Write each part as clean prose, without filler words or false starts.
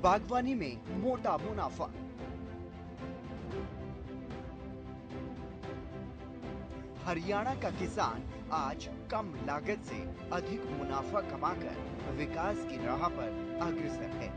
बागवानी में मोटा मुनाफा। हरियाणा का किसान आज कम लागत से अधिक मुनाफा कमाकर विकास की राह पर अग्रसर है।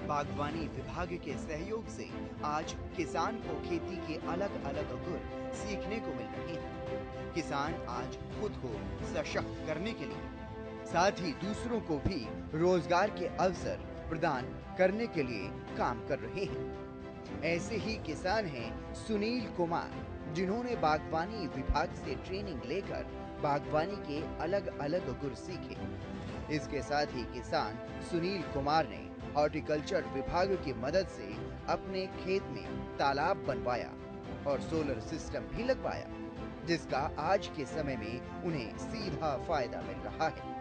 बागवानी विभाग के सहयोग से आज किसान को खेती के अलग अलग गुर सीखने को मिल रहे हैं। किसान आज खुद को सशक्त करने के लिए साथ ही दूसरों को भी रोजगार के अवसर प्रदान करने के लिए काम कर रहे हैं। ऐसे ही किसान हैं सुनील कुमार, जिन्होंने बागवानी विभाग से ट्रेनिंग लेकर बागवानी के अलग अलग गुर सीखे। इसके साथ ही किसान सुनील कुमार ने हॉर्टिकल्चर विभाग की मदद से अपने खेत में तालाब बनवाया और सोलर सिस्टम भी लगवाया, जिसका आज के समय में उन्हें सीधा फायदा मिल रहा है।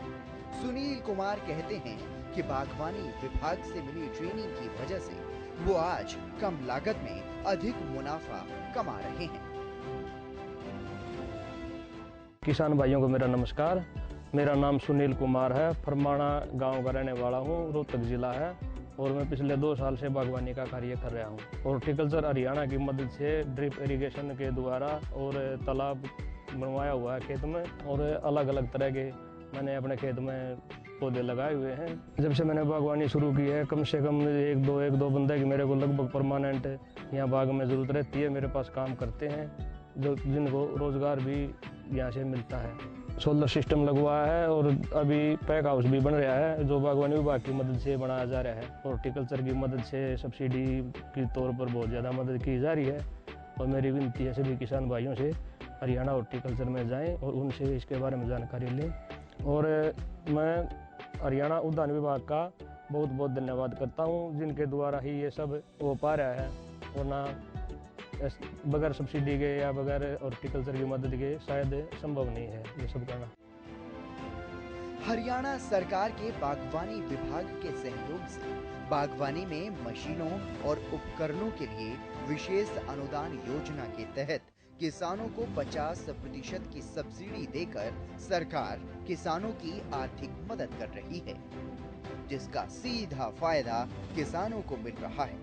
सुनील कुमार कहते हैं कि बागवानी विभाग से मिली ट्रेनिंग की वजह से वो आज कम लागत में अधिक मुनाफा कमा रहे हैं। किसान भाइयों को मेरा नमस्कार। मेरा नाम सुनील कुमार है। फरमाना गांव का रहने वाला हूं, रोहतक जिला है और मैं पिछले 2 साल से बागवानी का कार्य कर रहा हूं। हॉर्टिकल्चर हरियाणा की मदद से ड्रिप इरिगेशन के द्वारा और तालाब बनवाया हुआ है खेत में, और अलग अलग तरह के मैंने अपने खेत में पौधे लगाए हुए हैं। जब से मैंने बागवानी शुरू की है, कम से कम एक दो बंदे की मेरे को लगभग परमानेंट यहाँ बाग में ज़रूरत रहती है। मेरे पास काम करते हैं जो जिनको रोज़गार भी यहाँ से मिलता है। सोलर सिस्टम लगवाया है और अभी पैक हाउस भी बन रहा है जो बागवानी विभाग की मदद से बनाया जा रहा है। हॉर्टिकल्चर की मदद से सब्सिडी के तौर पर बहुत ज़्यादा मदद की जा रही है और मेरी विनती है सभी किसान भाइयों से हरियाणा हॉर्टिकल्चर में जाएं और उनसे इसके बारे में जानकारी लें। और मैं हरियाणा उद्यान विभाग का बहुत बहुत धन्यवाद करता हूं, जिनके द्वारा ही ये सब हो पा रहा है, वरना बगैर सब्सिडी के या बगैर हॉर्टिकल्चर की मदद के शायद संभव नहीं है ये सब करना। हरियाणा सरकार के बागवानी विभाग के सहयोग से बागवानी में मशीनों और उपकरणों के लिए विशेष अनुदान योजना के तहत किसानों को 50% की सब्सिडी देकर सरकार किसानों की आर्थिक मदद कर रही है, जिसका सीधा फायदा किसानों को मिल रहा है।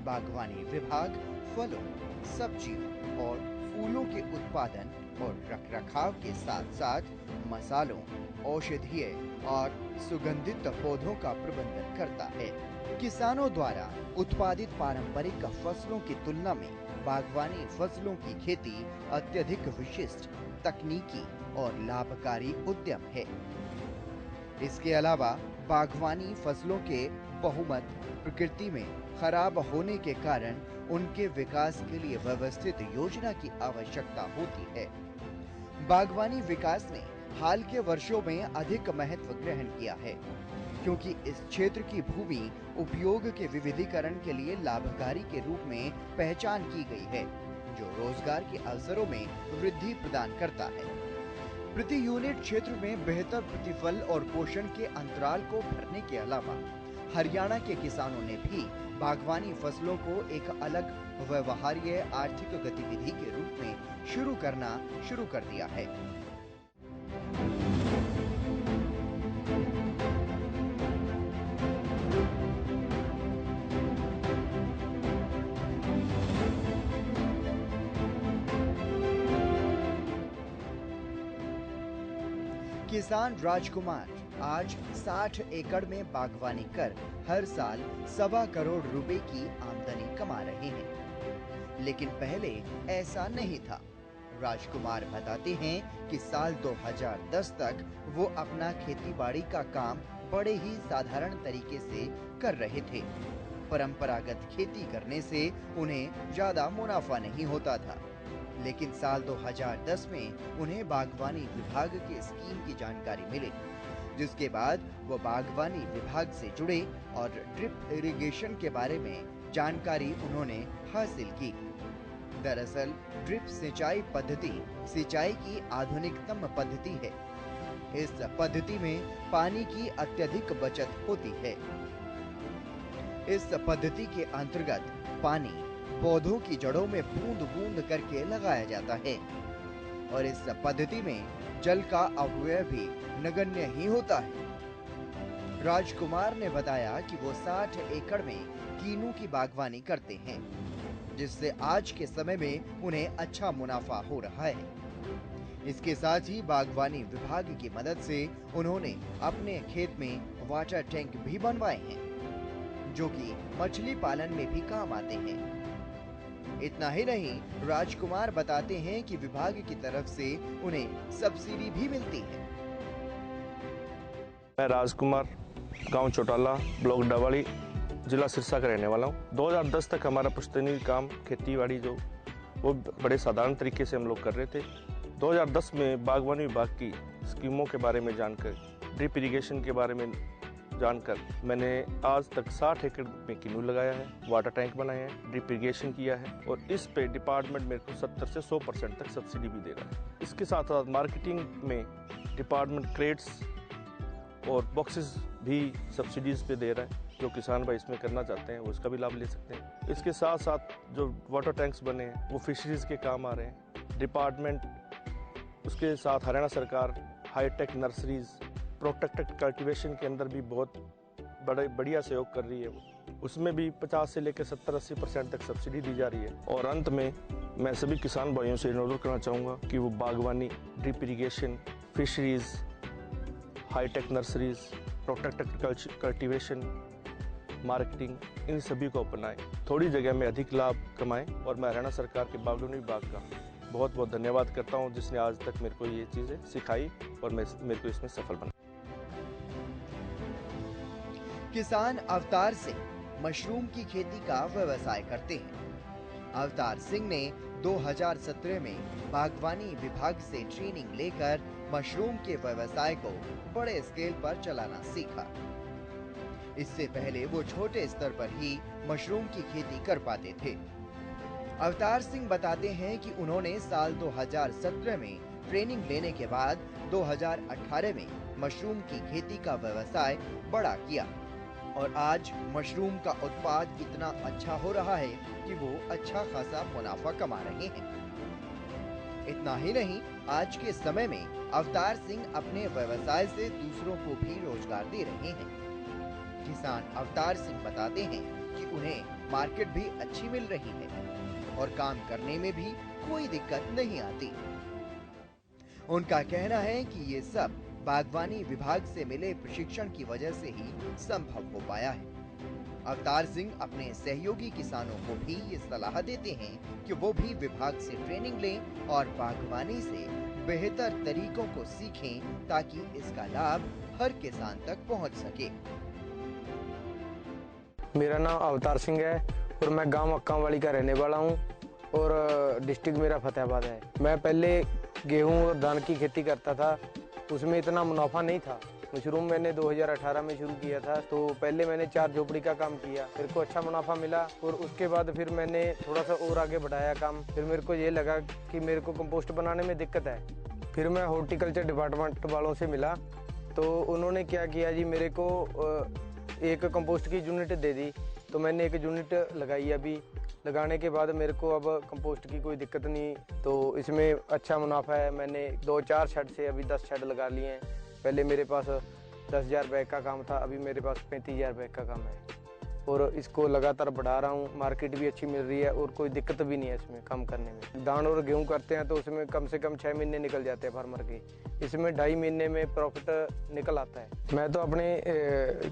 बागवानी विभाग फलों, सब्जियों और फूलों के उत्पादन और रखरखाव के साथ साथ मसालों, औषधीय और सुगंधित पौधों का प्रबंधन करता है। किसानों द्वारा उत्पादित पारंपरिक फसलों की तुलना में बागवानी फसलों की खेती अत्यधिक विशिष्ट, तकनीकी और लाभकारी उद्यम है। इसके अलावा बागवानी फसलों के बहुमत प्रकृति में खराब होने के कारण उनके विकास के लिए व्यवस्थित योजना की आवश्यकता होती है। बागवानी विकास ने हाल के वर्षों में अधिक महत्व ग्रहण किया है, क्योंकि इस क्षेत्र की भूमि उपयोग के विविधीकरण के लिए लाभकारी के रूप में पहचान की गई है, जो रोजगार के अवसरों में वृद्धि प्रदान करता है। प्रति यूनिट क्षेत्र में बेहतर प्रतिफल और पोषण के अंतराल को भरने के अलावा हरियाणा के किसानों ने भी बागवानी फसलों को एक अलग व्यवहार्य आर्थिक गतिविधि के रूप में शुरू कर दिया है। किसान राजकुमार आज 60 एकड़ में बागवानी कर हर साल 1.25 करोड़ रुपए की आमदनी कमा रहे हैं, लेकिन पहले ऐसा नहीं था। राजकुमार बताते हैं कि साल 2010 तक वो अपना खेतीबाड़ी का काम बड़े ही साधारण तरीके से कर रहे थे। परंपरागत खेती करने से उन्हें ज्यादा मुनाफा नहीं होता था, लेकिन साल 2010 में उन्हें बागवानी विभाग के स्कीम की जानकारी मिली, जिसके बाद वो बागवानी विभाग से जुड़े और ड्रिप इरिगेशन के बारे में जानकारी उन्होंने हासिल की। दरअसल ड्रिप सिंचाई पद्धति सिंचाई की आधुनिकतम पद्धति है। इस पद्धति में पानी की अत्यधिक बचत होती है। इस पद्धति के अंतर्गत पानी पौधों की जड़ों में बूंद बूंद करके लगाया जाता है और इस पद्धति में जल का अपव्यय भी नगण्य ही होता है। राजकुमार ने बताया कि वो 60 एकड़ में कीनू की बागवानी करते हैं, जिससे आज के समय में उन्हें अच्छा मुनाफा हो रहा है। इसके साथ ही बागवानी विभाग की मदद से उन्होंने अपने खेत में वाटर टैंक भी बनवाए हैं, जो कि मछली पालन में भी काम आते हैं। इतना ही नहीं, राजकुमार बताते हैं कि विभाग की तरफ से उन्हें सब्सिडी भी मिलती है। मैं राजकुमार, गांव चौटाला, ब्लॉक डवाड़ी, जिला सिरसा का रहने वाला हूं। 2010 तक हमारा पुश्तैनी काम खेती-बाड़ी जो वो बड़े साधारण तरीके से हम लोग कर रहे थे। 2010 में बागवानी विभाग की स्कीमों के बारे में जानकर, ड्रिप इरिगेशन के बारे में जानकर मैंने आज तक 60 एकड़ में कीनू लगाया है, वाटर टैंक बनाए हैं, ड्रिप इरिगेशन किया है और इस पे डिपार्टमेंट मेरे को 70 से 100% तक सब्सिडी भी दे रहा है। इसके साथ साथ मार्केटिंग में डिपार्टमेंट क्रेट्स और बॉक्सेस भी सब्सिडीज पे दे रहा है। जो किसान भाई इसमें करना चाहते हैं वो इसका भी लाभ ले सकते हैं। इसके साथ साथ जो वाटर टैंक्स बने हैं वो फिशरीज के काम आ रहे हैं। डिपार्टमेंट उसके साथ हरियाणा सरकार हाईटेक नर्सरीज, प्रोटेक्टेड कल्टीवेशन के अंदर भी बहुत बढ़िया सहयोग कर रही है। उसमें भी 50 से लेकर 70-80% तक सब्सिडी दी जा रही है। और अंत में मैं सभी किसान भाइयों से अनुरोध करना चाहूँगा कि वो बागवानी, drip irrigation, fisheries, high tech nurseries, protected cultivation, marketing, इन सभी को अपनाएं। थोड़ी जगह में अधिक लाभ कमाएं। और मैं हरियाणा सरकार के बागवानी विभाग का बहुत बहुत धन्यवाद करता हूं, जिसने आज तक मेरे को ये चीज़ें सिखाई और मेरे को इसमें सफल बना। किसान अवतार सिंह मशरूम की खेती का व्यवसाय करते हैं। अवतार सिंह ने 2017 में बागवानी विभाग से ट्रेनिंग लेकर मशरूम के व्यवसाय को बड़े स्केल पर चलाना सीखा। इससे पहले वो छोटे स्तर पर ही मशरूम की खेती कर पाते थे। अवतार सिंह बताते हैं कि उन्होंने साल 2017 में ट्रेनिंग लेने के बाद 2018 में मशरूम की खेती का व्यवसाय बड़ा किया और आज मशरूम का उत्पाद इतना अच्छा हो रहा है कि वो अच्छा खासा मुनाफा कमा रहे हैं। इतना ही नहीं, आज के समय में अवतार सिंह अपने व्यवसाय से दूसरों को भी रोजगार दे रहे हैं। किसान अवतार सिंह बताते हैं कि उन्हें मार्केट भी अच्छी मिल रही है और काम करने में भी कोई दिक्कत नहीं आती। उनका कहना है कि ये सब बागवानी विभाग से मिले प्रशिक्षण की वजह से ही संभव हो पाया है। अवतार सिंह अपने सहयोगी किसानों को भी ये सलाह देते हैं कि वो भी विभाग से ट्रेनिंग लें और बागवानी से बेहतर तरीकों को सीखें ताकि इसका लाभ हर किसान तक पहुंच सके। मेरा नाम अवतार सिंह है और मैं गांव अक्कावाली का रहने वाला हूं और डिस्ट्रिक्ट मेरा फतेहाबाद है। मैं पहले गेहूं और धान की खेती करता था, उसमें इतना मुनाफा नहीं था। मशरूम मैंने 2018 में शुरू किया था, तो पहले मैंने 4 झोपड़ी का काम किया, मेरे को अच्छा मुनाफा मिला और उसके बाद फिर मैंने थोड़ा सा और आगे बढ़ाया काम। फिर मेरे को ये लगा कि मेरे को कंपोस्ट बनाने में दिक्कत है। फिर मैं हॉर्टिकल्चर डिपार्टमेंट वालों से मिला, तो उन्होंने क्या किया जी, मेरे को एक कंपोस्ट की यूनिट दे दी, तो मैंने एक यूनिट लगाई। अभी लगाने के बाद मेरे को अब कंपोस्ट की कोई दिक्कत नहीं, तो इसमें अच्छा मुनाफा है। मैंने 2-4 शेड से अभी 10 शेड लगा लिए हैं। पहले मेरे पास 10,000 बैग का काम था, अभी मेरे पास 35,000 बैग का काम है और इसको लगातार बढ़ा रहा हूँ। मार्केट भी अच्छी मिल रही है और कोई दिक्कत भी नहीं है इसमें काम करने में। धान और गेहूँ करते हैं तो उसमें कम से कम 6 महीने निकल जाते हैं फार्मर के, इसमें 2.5 महीने में प्रॉफिट निकल आता है। मैं तो अपने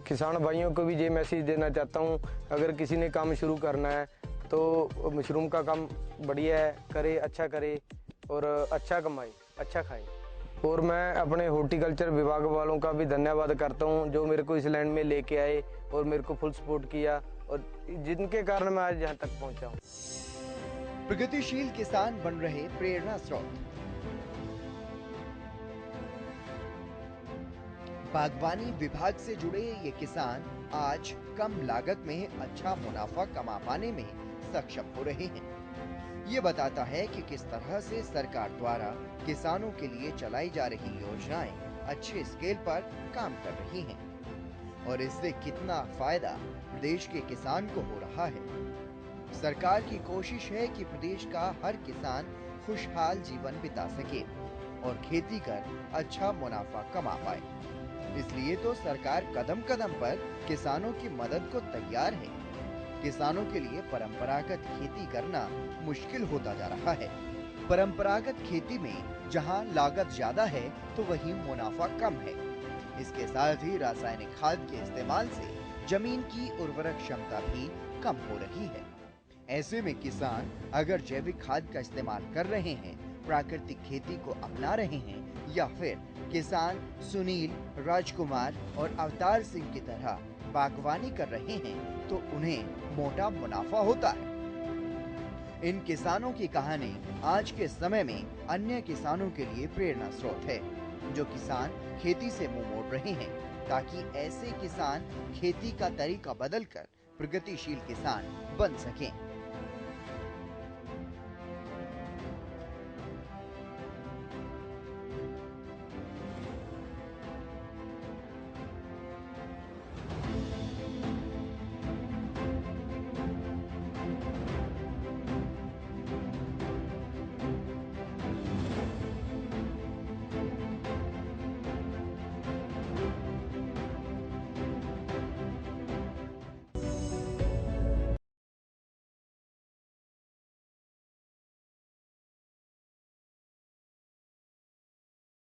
किसान भाइयों को भी ये मैसेज देना चाहता हूँ, अगर किसी ने काम शुरू करना है तो मशरूम का काम बढ़िया है, करे, अच्छा करे और अच्छा कमाए, अच्छा खाए। और मैं अपने हॉर्टिकल्चर विभाग वालों का भी धन्यवाद करता हूं, जो मेरे को इस लाइन में लेके आए और मेरे को फुल सपोर्ट किया और जिनके कारण मैं आज यहाँ तक पहुँचा हूँ। प्रगतिशील किसान बन रहे प्रेरणा स्रोत। बागवानी विभाग से जुड़े ये किसान आज कम लागत में अच्छा मुनाफा कमा पाने में सक्षम हो रहे हैं। ये बताता है कि किस तरह से सरकार द्वारा किसानों के लिए चलाई जा रही योजनाएं अच्छे स्केल पर काम कर रही हैं और इससे कितना फायदा प्रदेश के किसान को हो रहा है। सरकार की कोशिश है कि प्रदेश का हर किसान खुशहाल जीवन बिता सके और खेती कर अच्छा मुनाफा कमा पाए। इसलिए तो सरकार कदम कदम पर किसानों की मदद को तैयार है। किसानों के लिए परंपरागत खेती करना मुश्किल होता जा रहा है। परंपरागत खेती में जहां लागत ज्यादा है तो वहीं मुनाफा कम है। इसके साथ ही रासायनिक खाद के इस्तेमाल से जमीन की उर्वरक क्षमता भी कम हो रही है। ऐसे में किसान अगर जैविक खाद का इस्तेमाल कर रहे हैं, प्राकृतिक खेती को अपना रहे हैं या फिर किसान सुनील, राजकुमार और अवतार सिंह की तरह बागवानी कर रहे हैं तो उन्हें मोटा मुनाफा होता है। इन किसानों की कहानी आज के समय में अन्य किसानों के लिए प्रेरणा स्रोत है, जो किसान खेती से मुंह मोड़ रहे हैं, ताकि ऐसे किसान खेती का तरीका बदलकर प्रगतिशील किसान बन सकें।